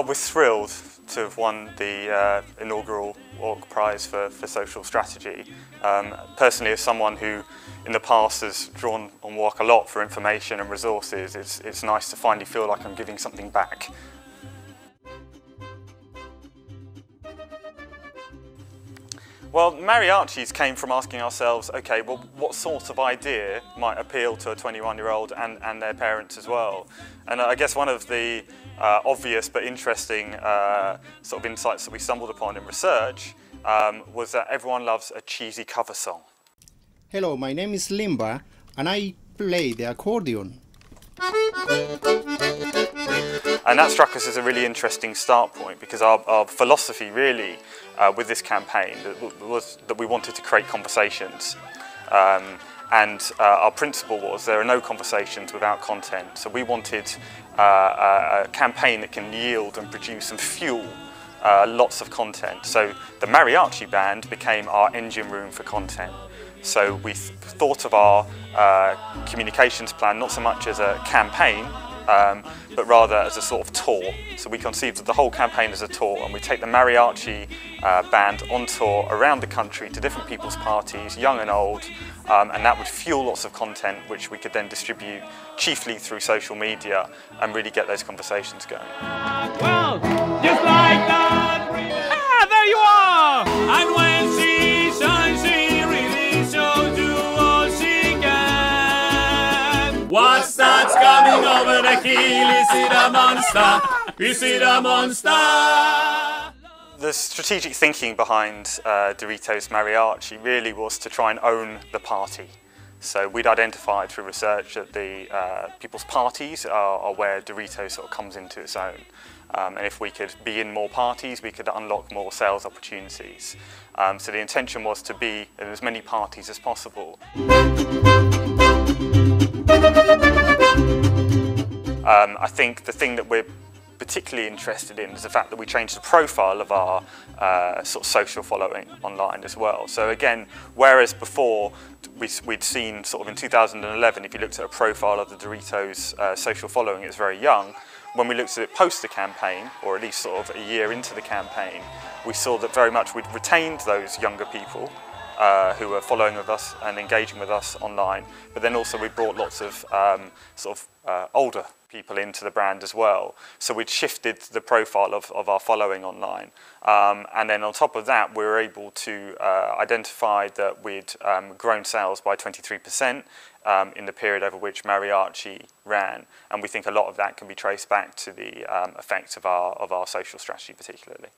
we're thrilled to have won the inaugural Warc Prize for Social Strategy. Personally, as someone who in the past has drawn on Warc a lot for information and resources, it's nice to finally feel like I'm giving something back. Well, mariachis came from asking ourselves, okay, well, what sort of idea might appeal to a 21-year-old and their parents as well? And I guess one of the obvious but interesting sort of insights that we stumbled upon in research was that everyone loves a cheesy cover song. Hello, my name is Limba and I play the accordion. And that struck us as a really interesting start point, because our philosophy really with this campaign was that we wanted to create conversations. And our principle was there are no conversations without content. So we wanted a campaign that can yield and produce and fuel lots of content. So the mariachi band became our engine room for content. So we thought of our communications plan not so much as a campaign, but rather as a sort of tour. So we conceived of the whole campaign as a tour, and we take the mariachi band on tour around the country to different people's parties, young and old, and that would fuel lots of content which we could then distribute chiefly through social media and really get those conversations going. Well, just like that. Ah, there you are! And when she shines, she really shows you all she can. What's that's coming over the hill? Is it a monster? Is it a monster? The strategic thinking behind Doritos Mariachi really was to try and own the party. So we'd identified through research that the people's parties are where Doritos sort of comes into its own. And if we could be in more parties, we could unlock more sales opportunities. So the intention was to be in as many parties as possible. I think the thing that we're particularly interested in is the fact that we changed the profile of our sort of social following online as well. So again, whereas before we'd seen sort of in 2011, if you looked at a profile of the Doritos social following, it was very young. When we looked at it post the campaign, or at least sort of a year into the campaign, we saw that very much we'd retained those younger people who were following with us and engaging with us online, but then also we brought lots of older people into the brand as well. So we'd shifted the profile of our following online. And then on top of that, we were able to identify that we'd grown sales by 23% in the period over which mariachi ran. And we think a lot of that can be traced back to the effect of our social strategy particularly.